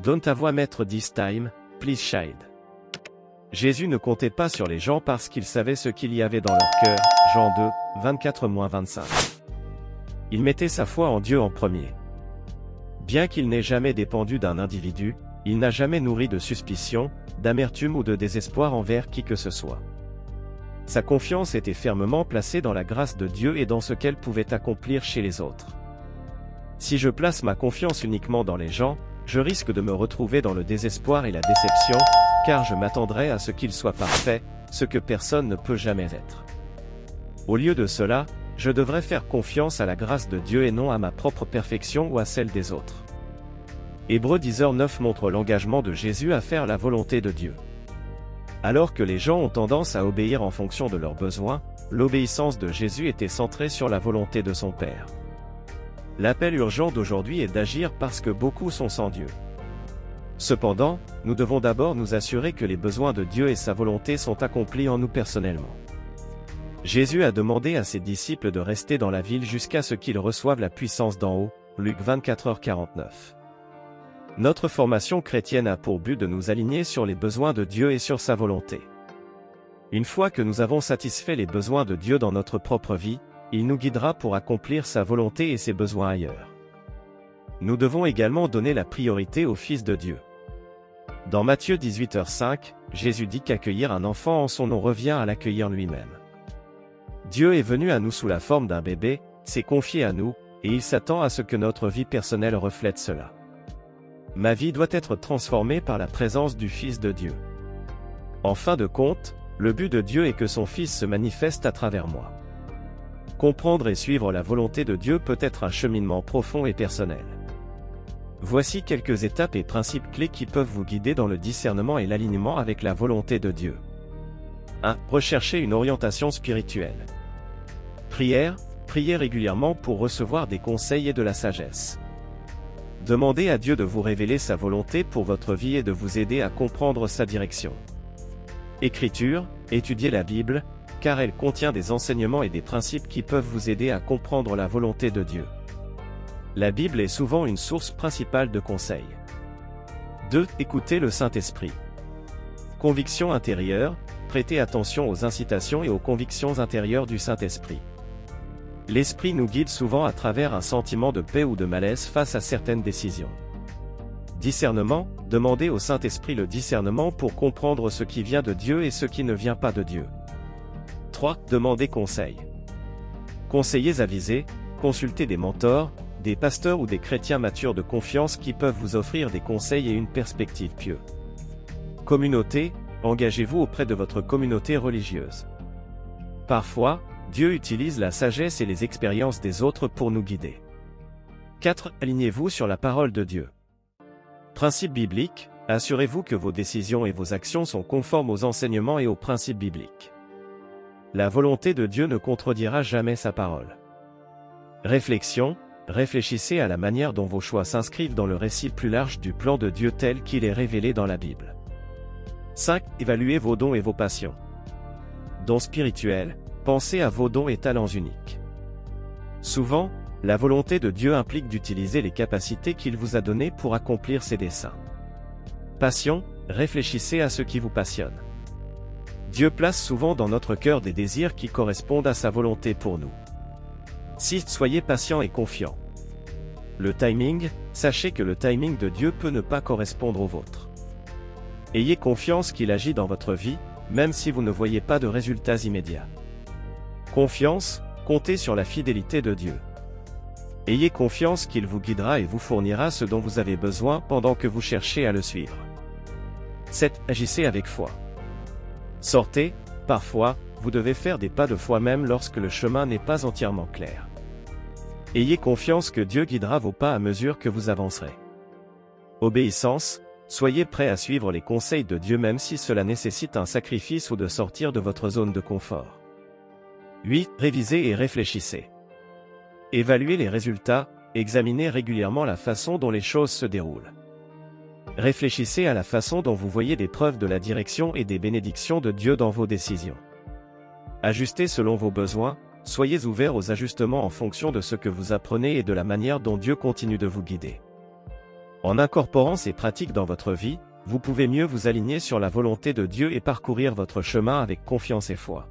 Don't avoid mettre this time, please child. Jésus ne comptait pas sur les gens parce qu'il savait ce qu'il y avait dans leur cœur, Jean 2, 24-25. Il mettait sa foi en Dieu en premier. Bien qu'il n'ait jamais dépendu d'un individu, il n'a jamais nourri de suspicion, d'amertume ou de désespoir envers qui que ce soit. Sa confiance était fermement placée dans la grâce de Dieu et dans ce qu'elle pouvait accomplir chez les autres. Si je place ma confiance uniquement dans les gens, je risque de me retrouver dans le désespoir et la déception, car je m'attendrai à ce qu'ils soient parfaits, ce que personne ne peut jamais être. Au lieu de cela, je devrais faire confiance à la grâce de Dieu et non à ma propre perfection ou à celle des autres. Hébreux 10:9 montre l'engagement de Jésus à faire la volonté de Dieu. Alors que les gens ont tendance à obéir en fonction de leurs besoins, l'obéissance de Jésus était centrée sur la volonté de son Père. L'appel urgent d'aujourd'hui est d'agir parce que beaucoup sont sans Dieu. Cependant, nous devons d'abord nous assurer que les besoins de Dieu et sa volonté sont accomplis en nous personnellement. Jésus a demandé à ses disciples de rester dans la ville jusqu'à ce qu'ils reçoivent la puissance d'en haut, Luc 24h49. Notre formation chrétienne a pour but de nous aligner sur les besoins de Dieu et sur sa volonté. Une fois que nous avons satisfait les besoins de Dieu dans notre propre vie, il nous guidera pour accomplir sa volonté et ses besoins ailleurs. Nous devons également donner la priorité au Fils de Dieu. Dans Matthieu 18h5, Jésus dit qu'accueillir un enfant en son nom revient à l'accueillir lui-même. Dieu est venu à nous sous la forme d'un bébé, s'est confié à nous, et il s'attend à ce que notre vie personnelle reflète cela. Ma vie doit être transformée par la présence du Fils de Dieu. En fin de compte, le but de Dieu est que son Fils se manifeste à travers moi. Comprendre et suivre la volonté de Dieu peut être un cheminement profond et personnel. Voici quelques étapes et principes clés qui peuvent vous guider dans le discernement et l'alignement avec la volonté de Dieu. 1. Recherchez une orientation spirituelle. Prière, priez régulièrement pour recevoir des conseils et de la sagesse. Demandez à Dieu de vous révéler sa volonté pour votre vie et de vous aider à comprendre sa direction. Écriture, étudiez la Bible, car elle contient des enseignements et des principes qui peuvent vous aider à comprendre la volonté de Dieu. La Bible est souvent une source principale de conseils. 2. Écoutez le Saint-Esprit. Conviction intérieure, prêtez attention aux incitations et aux convictions intérieures du Saint-Esprit. L'Esprit nous guide souvent à travers un sentiment de paix ou de malaise face à certaines décisions. Discernement, demandez au Saint-Esprit le discernement pour comprendre ce qui vient de Dieu et ce qui ne vient pas de Dieu. 3. Demandez conseil. Conseillers avisés, consultez des mentors, des pasteurs ou des chrétiens matures de confiance qui peuvent vous offrir des conseils et une perspective pieuse. Communauté, engagez-vous auprès de votre communauté religieuse. Parfois, Dieu utilise la sagesse et les expériences des autres pour nous guider. 4. Alignez-vous sur la parole de Dieu. Principe biblique, assurez-vous que vos décisions et vos actions sont conformes aux enseignements et aux principes bibliques. La volonté de Dieu ne contredira jamais sa parole. Réflexion, réfléchissez à la manière dont vos choix s'inscrivent dans le récit plus large du plan de Dieu tel qu'il est révélé dans la Bible. 5. Évaluez vos dons et vos passions. Dons spirituels, pensez à vos dons et talents uniques. Souvent, la volonté de Dieu implique d'utiliser les capacités qu'il vous a données pour accomplir ses desseins. Passion, réfléchissez à ce qui vous passionne. Dieu place souvent dans notre cœur des désirs qui correspondent à sa volonté pour nous. 6. Soyez patient et confiant. Le timing, sachez que le timing de Dieu peut ne pas correspondre au vôtre. Ayez confiance qu'il agit dans votre vie, même si vous ne voyez pas de résultats immédiats. Confiance, comptez sur la fidélité de Dieu. Ayez confiance qu'il vous guidera et vous fournira ce dont vous avez besoin pendant que vous cherchez à le suivre. 7. Agissez avec foi. Sortez, parfois, vous devez faire des pas de foi même lorsque le chemin n'est pas entièrement clair. Ayez confiance que Dieu guidera vos pas à mesure que vous avancerez. Obéissance, soyez prêt à suivre les conseils de Dieu même si cela nécessite un sacrifice ou de sortir de votre zone de confort. 8. Révisez et réfléchissez. Évaluez les résultats, examinez régulièrement la façon dont les choses se déroulent. Réfléchissez à la façon dont vous voyez des preuves de la direction et des bénédictions de Dieu dans vos décisions. Ajustez selon vos besoins, soyez ouverts aux ajustements en fonction de ce que vous apprenez et de la manière dont Dieu continue de vous guider. En incorporant ces pratiques dans votre vie, vous pouvez mieux vous aligner sur la volonté de Dieu et parcourir votre chemin avec confiance et foi.